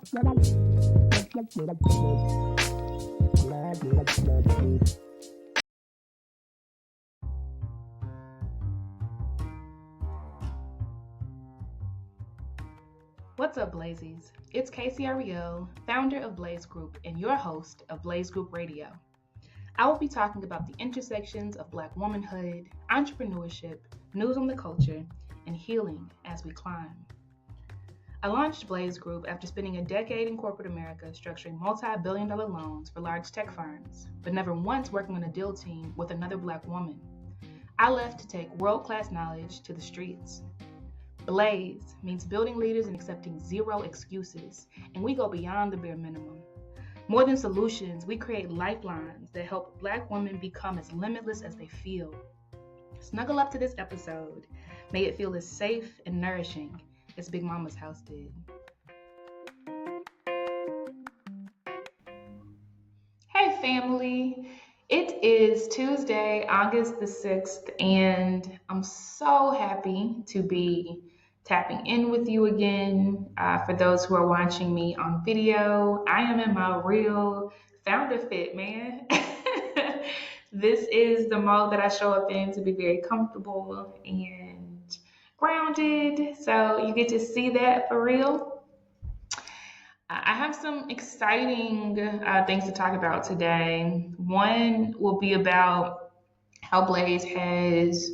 What's up, Blazies? It's Casey Ariel, founder of Blaze Group and your host of Blaze Group Radio. I will be talking about the intersections of Black womanhood, entrepreneurship, news on the culture, and healing as we climb. I launched Blaze Group after spending a decade in corporate America structuring multi-billion-dollar loans for large tech firms, but never once working on a deal team with another Black woman. I left to take world-class knowledge to the streets. Blaze means building leaders and accepting zero excuses, and we go beyond the bare minimum. More than solutions, we create lifelines that help Black women become as limitless as they feel. Snuggle up to this episode. May it feel as safe and nourishing as Big Mama's house did. Hey family, it is Tuesday, August the 6th, and I'm so happy to be tapping in with you again. For those who are watching me on video, I am in my real founder fit, man. This is the mode that I show up in to be very comfortable and grounded. So you get to see that for real. I have some exciting things to talk about today. One will be about how Blaze has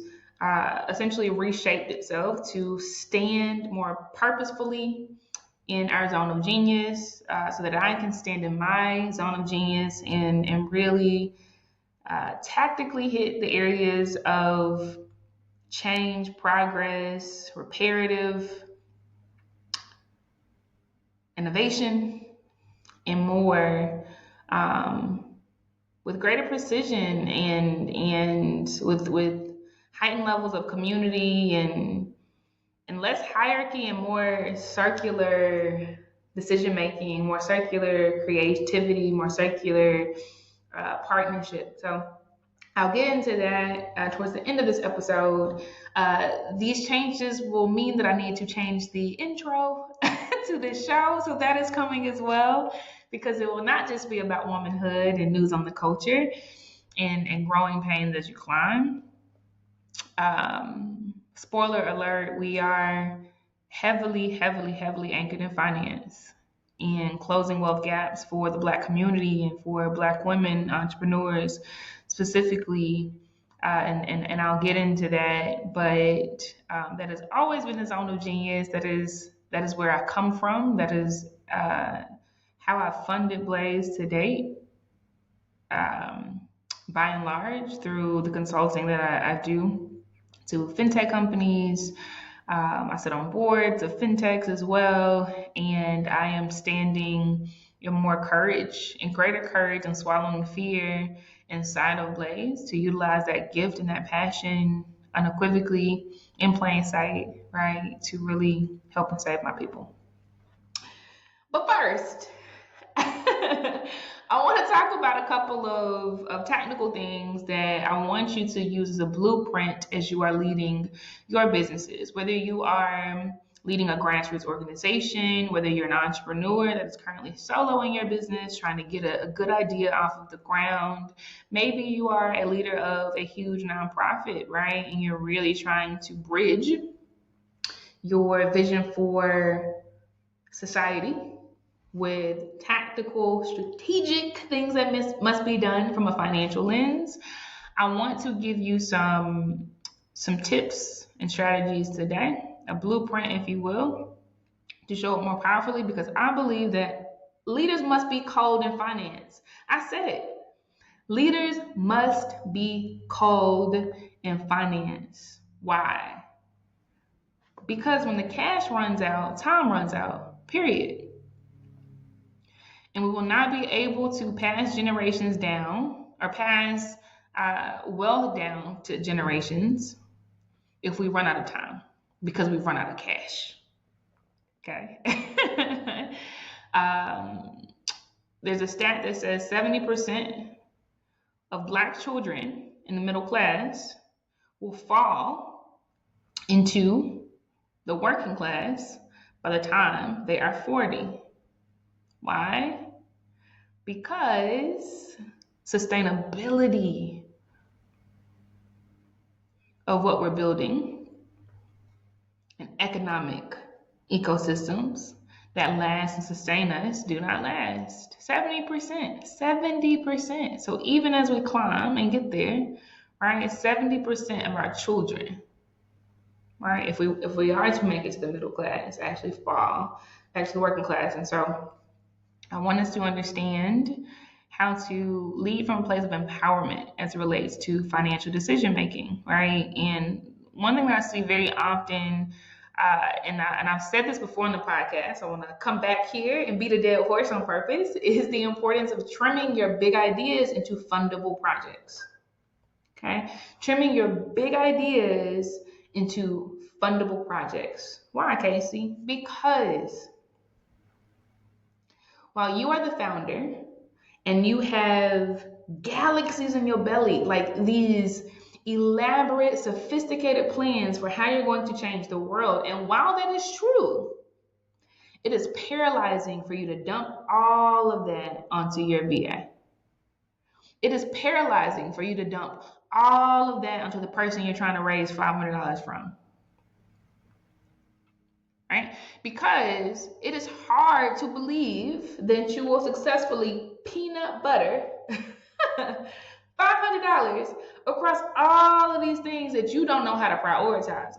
essentially reshaped itself to stand more purposefully in our zone of genius, so that I can stand in my zone of genius and really tactically hit the areas of change, progress, reparative, innovation, and more, with greater precision and with heightened levels of community and less hierarchy and more circular decision making, more circular creativity, more circular partnership. So I'll get into that towards the end of this episode. These changes will mean that I need to change the intro to this show, so that is coming as well, because it will not just be about womanhood and news on the culture and growing pains as you climb. Spoiler alert, we are heavily anchored in finance and closing wealth gaps for the Black community and for Black women entrepreneurs specifically. And I'll get into that, but that has always been the zone of genius. That is where I come from. That is how I funded Blaze to date, by and large, through the consulting that I do to fintech companies. I sit on boards of fintechs as well, and I am standing in more courage and greater courage and swallowing fear inside of Blaze to utilize that gift and that passion unequivocally in plain sight, right, to really help and save my people. But first, I want to talk about a couple of technical things that I want you to use as a blueprint as you are leading your businesses, whether you are leading a grassroots organization, whether you're an entrepreneur that is currently solo in your business, trying to get a good idea off of the ground. Maybe you are a leader of a huge nonprofit, right? And you're really trying to bridge your vision for society with tactical, strategic things that must be done from a financial lens. I want to give you some tips and strategies today, a blueprint, if you will, to show up more powerfully, because I believe that leaders must be called in finance. I said it. Leaders must be called in finance. Why? Because when the cash runs out, time runs out, period. And we will not be able to pass generations down or pass wealth down to generations if we run out of time, because we've run out of cash. Okay. There's a stat that says 70% of Black children in the middle class will fall into the working class by the time they are 40. Why? Because sustainability of what we're building and economic ecosystems that last and sustain us do not last. 70%, 70%. So even as we climb and get there, right, 70% of our children, right, if we are to make it to the middle class, actually fall back to the working class. And so I want us to understand how to lead from a place of empowerment as it relates to financial decision making, right? And one thing that I see very often, and I've said this before in the podcast, I want to come back here and beat a dead horse on purpose, is the importance of trimming your big ideas into fundable projects. Okay? Trimming your big ideas into fundable projects. Why, Casey? Because while you are the founder and you have galaxies in your belly, like these elaborate, sophisticated plans for how you're going to change the world, and while that is true, it is paralyzing for you to dump all of that onto your VA. It is paralyzing for you to dump all of that onto the person you're trying to raise $500 from. Right? Because it is hard to believe that you will successfully peanut butter $500 across all of these things that you don't know how to prioritize.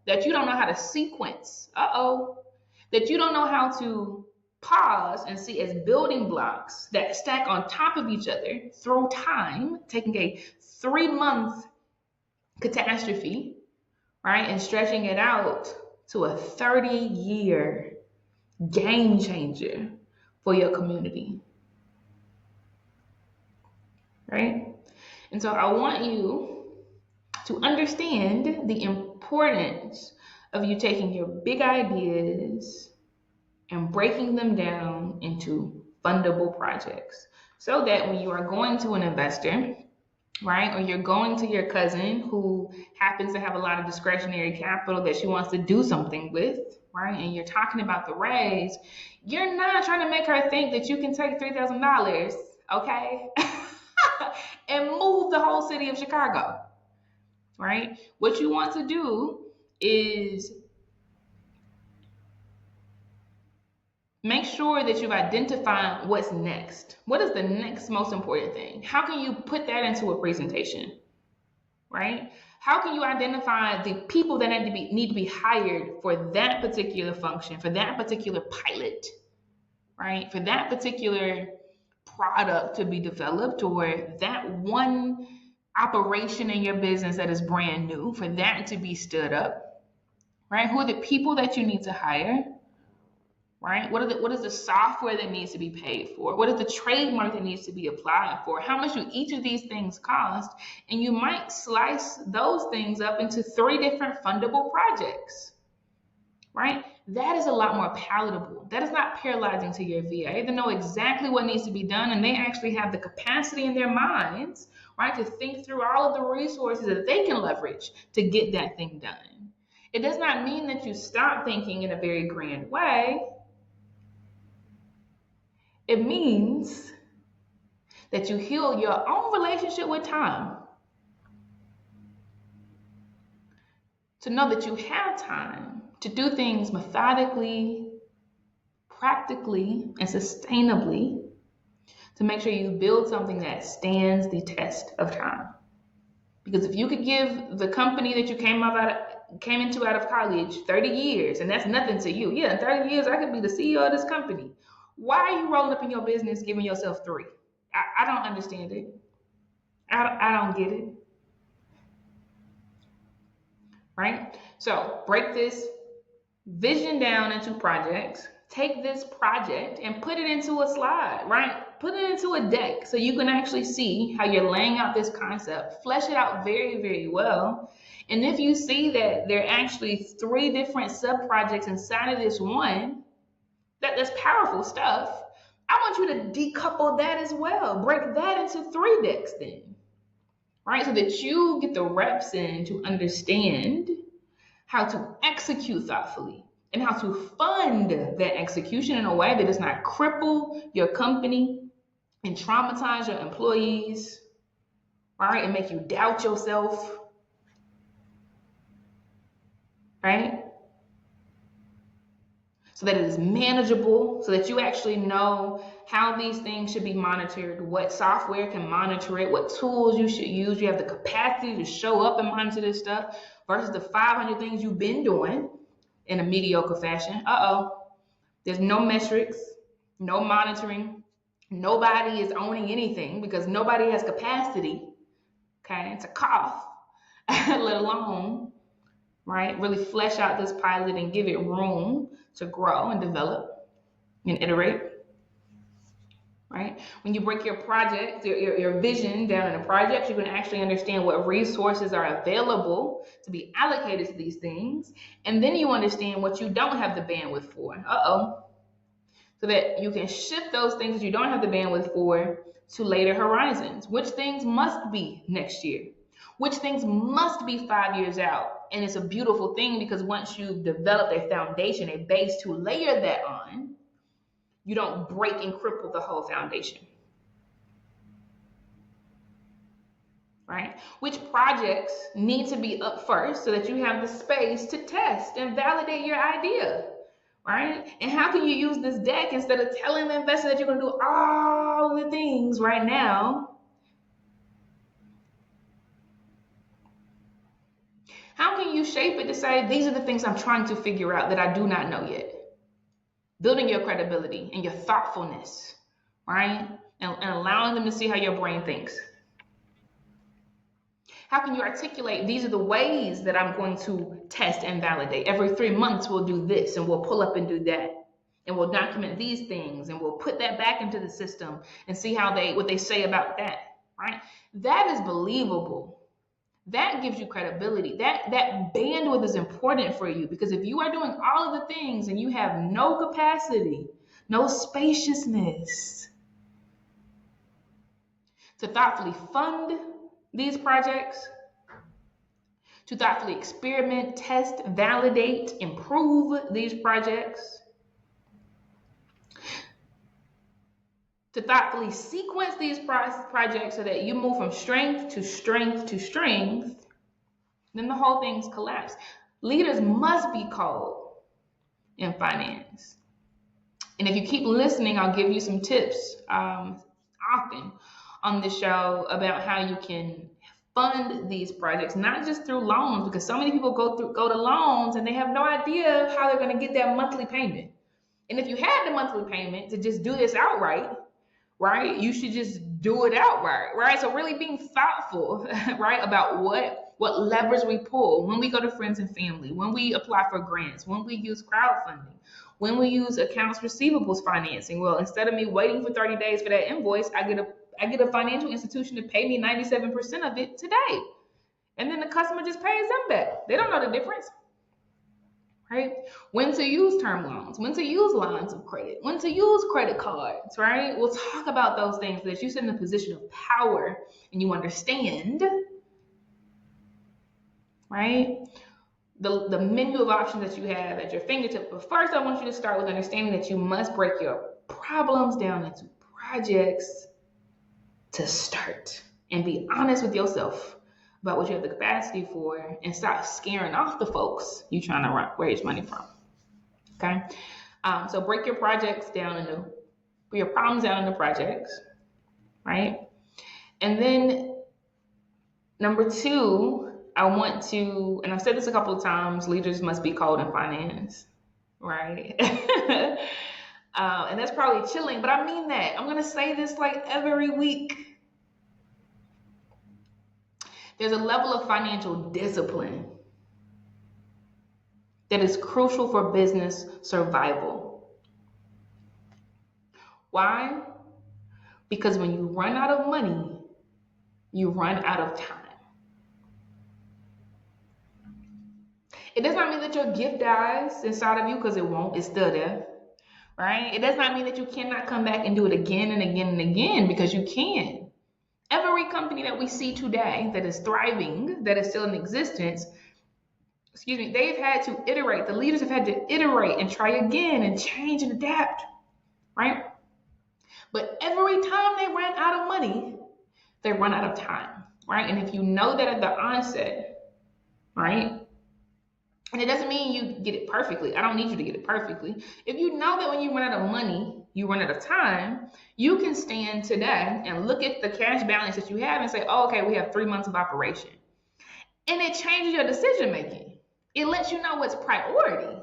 That you don't know how to sequence. That you don't know how to pause and see as building blocks that stack on top of each other through time, taking a 3-month catastrophe, right, and stretching it out to a 30-year game changer for your community, right? And so I want you to understand the importance of you taking your big ideas and breaking them down into fundable projects so that when you are going to an investor, right, or you're going to your cousin who happens to have a lot of discretionary capital that she wants to do something with, right, and you're talking about the raise, you're not trying to make her think that you can take $3,000, okay, and move the whole city of Chicago, right? What you want to do is make sure that you've identified what's next. What is the next most important thing? How can you put that into a presentation, right? How can you identify the people that need to be hired for that particular function, for that particular pilot, right? For that particular product to be developed, or that one operation in your business that is brand new, for that to be stood up, right? Who are the people that you need to hire? Right? What is the software that needs to be paid for? What is the trademark that needs to be applied for? How much do each of these things cost? And you might slice those things up into 3 different fundable projects, right? That is a lot more palatable. That is not paralyzing to your VA. They know exactly what needs to be done, and they actually have the capacity in their minds, right, to think through all of the resources that they can leverage to get that thing done. It does not mean that you stop thinking in a very grand way. It means that you heal your own relationship with time. To know that you have time to do things methodically, practically, and sustainably to make sure you build something that stands the test of time. Because if you could give the company that you came into out of college 30 years, and that's nothing to you. Yeah, in 30 years, I could be the CEO of this company. Why are you rolling up in your business giving yourself 3? I don't understand it. I don't get it. Right? So break this vision down into projects. Take this project and put it into a slide, right? Put it into a deck so you can actually see how you're laying out this concept. Flesh it out very, very well. And if you see that there are actually 3 different sub-projects inside of this one, that's powerful stuff. I want you to decouple that as well. Break that into 3 decks then, right? So that you get the reps in to understand how to execute thoughtfully and how to fund that execution in a way that does not cripple your company and traumatize your employees, right? And make you doubt yourself, right? So that it is manageable, so that you actually know how these things should be monitored, what software can monitor it, what tools you should use. You have the capacity to show up and monitor this stuff versus the 500 things you've been doing in a mediocre fashion. There's no metrics, no monitoring. Nobody is owning anything because nobody has capacity, okay, to cough, let alone, right, really flesh out this pilot and give it room to grow and develop and iterate, right? When you break your project, your vision down into projects, you can actually understand what resources are available to be allocated to these things. And then you understand what you don't have the bandwidth for. So that you can shift those things that you don't have the bandwidth for to later horizons. Which things must be next year? Which things must be 5 years out? And it's a beautiful thing because once you've developed a foundation, a base to layer that on, you don't break and cripple the whole foundation. Right? Which projects need to be up first so that you have the space to test and validate your idea? Right? And how can you use this deck instead of telling the investor that you're going to do all of the things right now? How can you shape it to say, these are the things I'm trying to figure out that I do not know yet? Building your credibility and your thoughtfulness, right? And allowing them to see how your brain thinks. How can you articulate, these are the ways that I'm going to test and validate. Every 3 months we'll do this and we'll pull up and do that. And we'll document these things and we'll put that back into the system and see what they say about that, right? That is believable. That gives you credibility. That bandwidth is important for you because if you are doing all of the things and you have no capacity, no spaciousness to thoughtfully fund these projects, to thoughtfully experiment, test, validate, improve these projects, to thoughtfully sequence these projects so that you move from strength to strength to strength, then the whole thing's collapsed. Leaders must be called in finance. And if you keep listening, I'll give you some tips often on this show about how you can fund these projects, not just through loans, because so many people go to loans and they have no idea how they're going to get that monthly payment. And if you had the monthly payment to just do this outright, right, you should just do it outright, right? So really being thoughtful, right, about what levers we pull when we go to friends and family, when we apply for grants, when we use crowdfunding, when we use accounts receivables financing. Well, instead of me waiting for 30 days for that invoice, I get a financial institution to pay me 97% of it today. And then the customer just pays them back. They don't know the difference. Right? When to use term loans, when to use lines of credit, when to use credit cards, right? We'll talk about those things so that you sit in a position of power and you understand, right? The menu of options that you have at your fingertips. But first, I want you to start with understanding that you must break your problems down into projects to start and be honest with yourself about what you have the capacity for and stop scaring off the folks you're trying to raise money from. Okay? So break your projects down your problems down into projects, right? And then number 2, I want to, and I've said this a couple of times, leaders must be called in finance, right? And that's probably chilling, but I mean that. I'm going to say this like every week. There's a level of financial discipline that is crucial for business survival. Why? Because when you run out of money, you run out of time. It does not mean that your gift dies inside of you, because it won't. It's still there, right? It does not mean that you cannot come back and do it again and again and again, because you can. Every company that we see today that is thriving, that is still in existence, they've had to iterate. The leaders have had to iterate and try again and change and adapt, right? But every time they run out of money, they run out of time, right? And if you know that at the onset, right? And it doesn't mean you get it perfectly. I don't need you to get it perfectly. If you know that when you run out of money, you run out of time, you can stand today and look at the cash balance that you have and say, oh, okay, we have 3 months of operation. And it changes your decision making. It lets you know what's priority.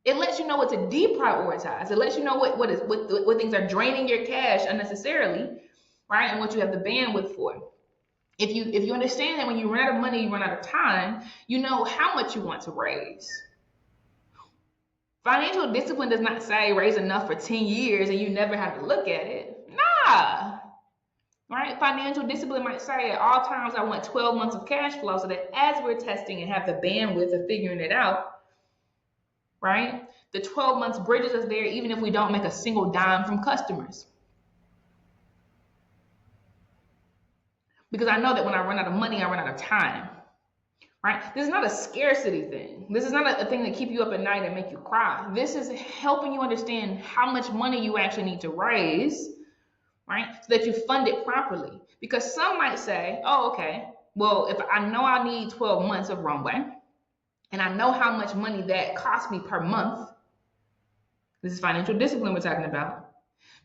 It lets you know what to deprioritize. It lets you know what things are draining your cash unnecessarily, right? And what you have the bandwidth for. If you understand that when you run out of money, you run out of time, you know how much you want to raise. Financial discipline does not say raise enough for 10 years and you never have to look at it. Nah. Right? Financial discipline might say at all times I want 12 months of cash flow so that as we're testing and have the bandwidth of figuring it out, right? The 12 months bridges us there even if we don't make a single dime from customers. Because I know that when I run out of money, I run out of time, right? This is not a scarcity thing. This is not a thing that keep you up at night and make you cry. This is helping you understand how much money you actually need to raise, right? So that you fund it properly. Because some might say, oh, okay, well, if I know I need 12 months of runway, and I know how much money that costs me per month, this is financial discipline we're talking about,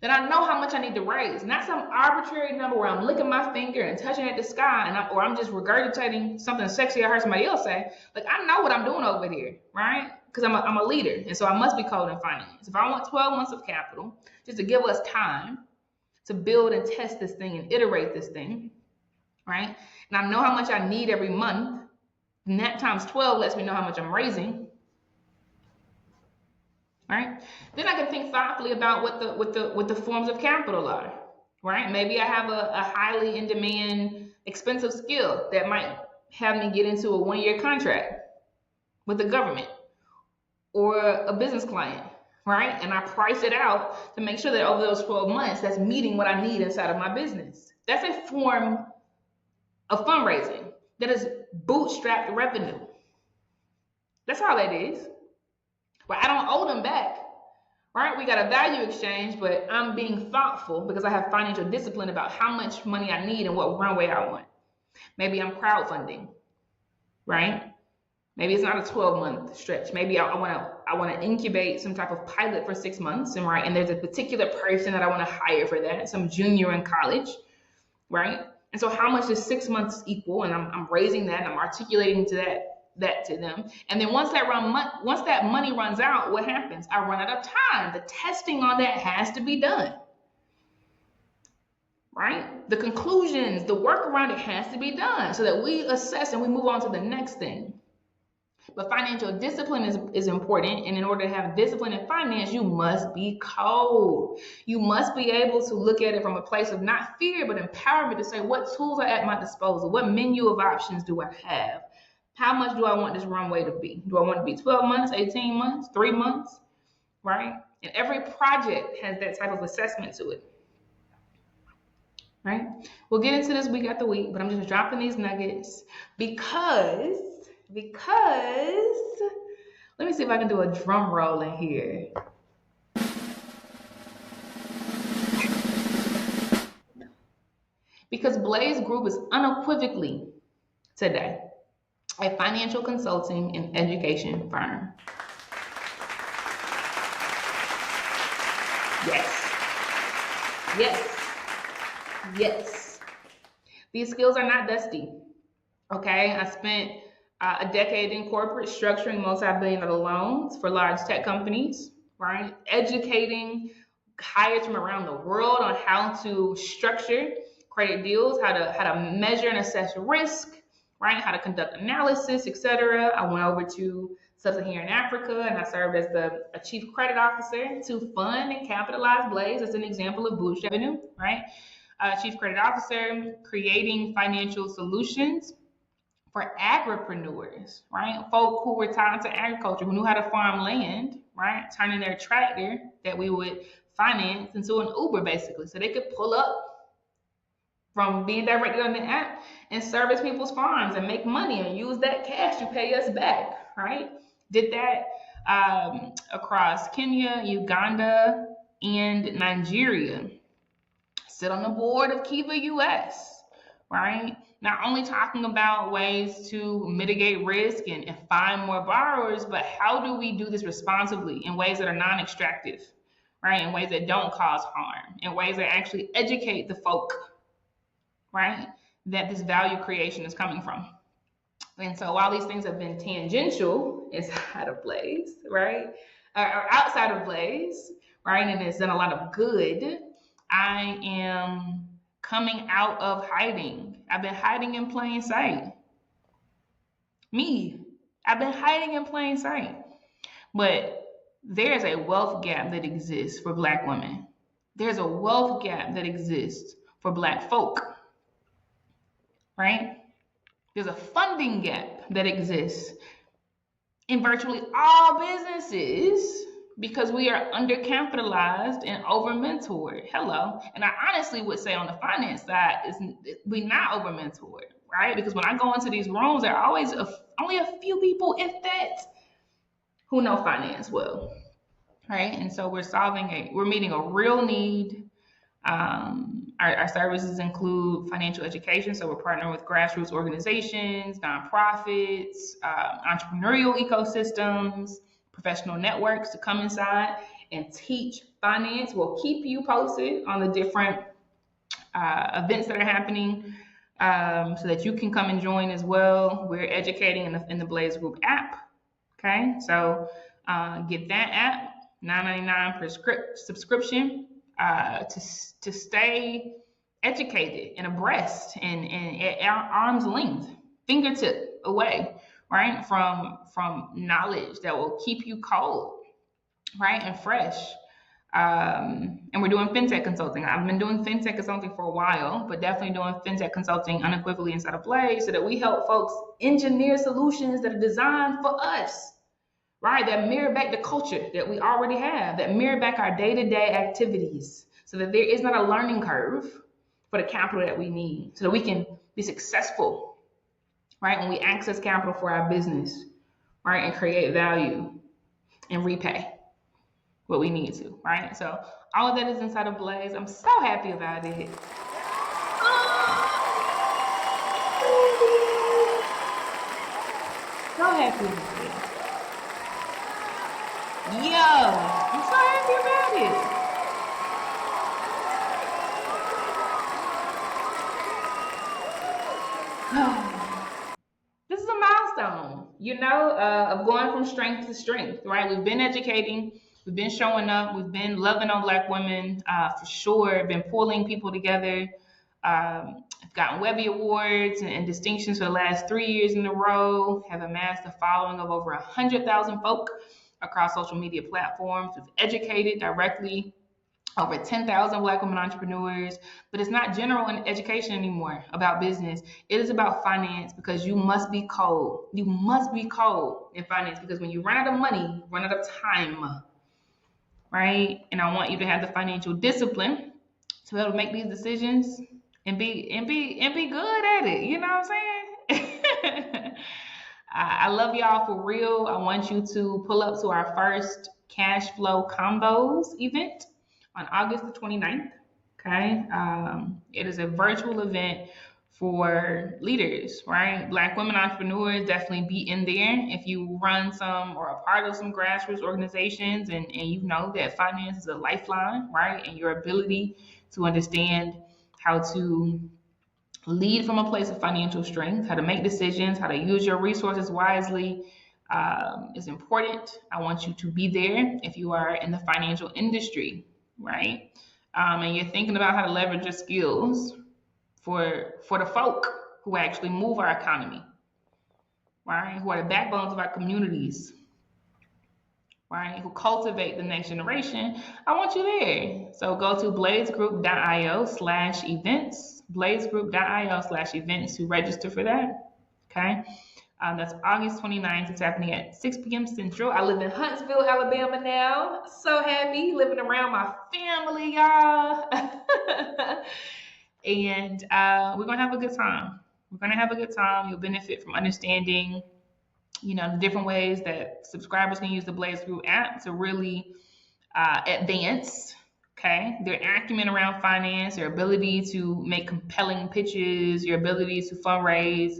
then I know how much I need to raise. Not some arbitrary number where I'm licking my finger and touching at the sky, or I'm just regurgitating something sexy I heard somebody else say. Like, I know what I'm doing over here, right? Because I'm a leader, and so I must be coded in finance. If I want 12 months of capital, just to give us time to build and test this thing and iterate this thing, right? And I know how much I need every month, and that times 12 lets me know how much I'm raising. Right? Then I can think thoughtfully about what the forms of capital are. Right? Maybe I have a highly in demand, expensive skill that might have me get into a 1-year contract with the government or a business client. Right? And I price it out to make sure that over those 12 months, that's meeting what I need inside of my business. That's a form of fundraising that is bootstrapped revenue. That's all that is. Well, I don't owe them back, right? We got a value exchange, but I'm being thoughtful because I have financial discipline about how much money I need and what runway I want. Maybe I'm crowdfunding, right? Maybe it's not a 12-month stretch. Maybe I want to incubate some type of pilot for 6 months, and there's a particular person that I want to hire for that, some junior in college, right? And so how much does 6 months equal? And I'm raising that, and I'm articulating to that to them. And then once that money runs out, what happens? I run out of time. The testing on that has to be done, right? The conclusions, the work around it has to be done so that we assess and we move on to the next thing. But financial discipline is important. And in order to have discipline in finance, you must be cold. You must be able to look at it from a place of not fear, but empowerment to say, what tools are at my disposal? What menu of options do I have? How much do I want this runway to be? Do I want it to be 12 months, 18 months, 3 months, right? And every project has that type of assessment to it, right? We'll get into this week after week, but I'm just dropping these nuggets because let me see if I can do a drum roll in here. Because Blaze Group is unequivocally today a financial consulting and education firm. Yes. These skills are not dusty. Okay, I spent a decade in corporate structuring multi-billion-dollar loans for large tech companies, right? Educating hires from around the world on how to structure credit deals, how to measure and assess risk, right? How to conduct analysis, etc. I went over to Sub-Saharan Africa and I served as a chief credit officer to fund and capitalize Blaze. That's an example of bootstrap revenue, right? Chief credit officer, creating financial solutions for agripreneurs, right? Folk who were tied to agriculture, who knew how to farm land, right? Turning their tractor that we would finance into an Uber basically. So they could pull up from being directed on the app and service people's farms and make money and use that cash to pay us back, right? Did that across Kenya, Uganda, and Nigeria. Sit on the board of Kiva US, right? Not only talking about ways to mitigate risk and find more borrowers, but how do we do this responsibly in ways that are non extractive, right? In ways that don't cause harm, in ways that actually educate the folk, right? That this value creation is coming from. And so while these things have been tangential inside of Blaze, right? Or outside of Blaze, right? And it's done a lot of good. I am coming out of hiding. I've been hiding in plain sight. Me, I've been hiding in plain sight. But there's a wealth gap that exists for Black women. There's a wealth gap that exists for Black folk, right? There's a funding gap that exists in virtually all businesses because we are undercapitalized and over-mentored. Hello. And I honestly would say on the finance side, we're not over-mentored, right? Because when I go into these rooms, there are always only a few people, if that, who know finance well, right? And so we're meeting a real need. Our services include financial education, so we're partnering with grassroots organizations, nonprofits, entrepreneurial ecosystems, professional networks to come inside and teach finance. We'll keep you posted on the different events that are happening so that you can come and join as well. We're educating in the Blaze Group app. Okay, so get that app, $9.99 per subscription. To stay educated and abreast and at arm's length, fingertip away, right, from knowledge that will keep you cold, right, and fresh. And we're doing fintech consulting. I've been doing fintech consulting for a while, but definitely doing fintech consulting unequivocally inside of Blaze so that we help folks engineer solutions that are designed for us, right? That mirror back the culture that we already have, that mirror back our day-to-day activities so that there is not a learning curve for the capital that we need so that we can be successful, right? When we access capital for our business, right? And create value and repay what we need to, right? So all of that is inside of Blaze. I'm so happy about it. So happy about it. Yo, I'm so happy about it. This is a milestone, of going from strength to strength, right? We've been educating, we've been showing up, we've been loving on Black women for sure, been pulling people together. I've gotten Webby Awards and distinctions for the last 3 years in a row, have amassed a following of over 100,000 folk across social media platforms. We've educated directly over 10,000 Black women entrepreneurs, but it's not general education anymore about business. It is about finance because you must be cold. You must be cold in finance because when you run out of money, you run out of time, right? And I want you to have the financial discipline to be able to make these decisions and be good at it. You know what I'm saying? I love y'all for real. I want you to pull up to our first CashFlow Convos event on August the 29th. Okay. It is a virtual event for leaders, right? Black women entrepreneurs, definitely be in there. If you run some or are part of some grassroots organizations and you know that finance is a lifeline, right? And your ability to understand how to lead from a place of financial strength, how to make decisions, how to use your resources wisely is important. I want you to be there if you are in the financial industry, right? And you're thinking about how to leverage your skills for the folk who actually move our economy, right? Who are the backbones of our communities, right? Who cultivate the next generation. I want you there. So go to blazegroup.io/events, blazegroup.io/events to register for that. Okay. That's August 29th. It's happening at 6 p.m. Central. I live in Huntsville, Alabama now. So happy living around my family, y'all. And we're going to have a good time. We're going to have a good time. You'll benefit from understanding, the different ways that subscribers can use the Blaze Group app to really advance, okay, their acumen around finance, their ability to make compelling pitches, your ability to fundraise,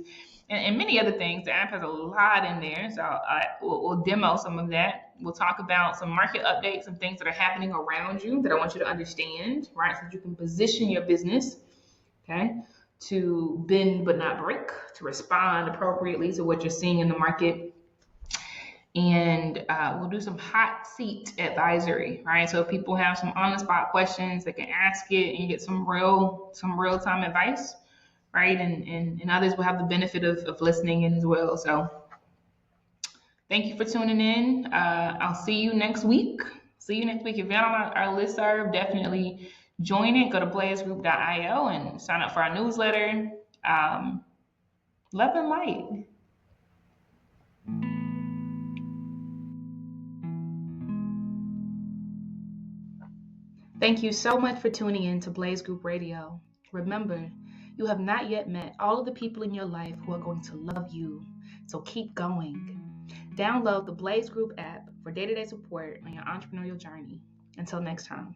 and many other things. The app has a lot in there, so we'll demo some of that. We'll talk about some market updates, some things that are happening around you that I want you to understand, right, so that you can position your business, okay, to bend but not break, to respond appropriately to what you're seeing in the market. And we'll do some hot seat advisory, right? So if people have some on the spot questions, they can ask it and get some real time advice, right? And others will have the benefit of listening in as well. So thank you for tuning in. I'll see you next week. See you next week. If you're on our listserv, definitely join it. Go to blazegroup.io and sign up for our newsletter. Love and light. Thank you so much for tuning in to Blaze Group Radio. Remember, you have not yet met all of the people in your life who are going to love you. So keep going. Download the Blaze Group app for day-to-day support on your entrepreneurial journey. Until next time.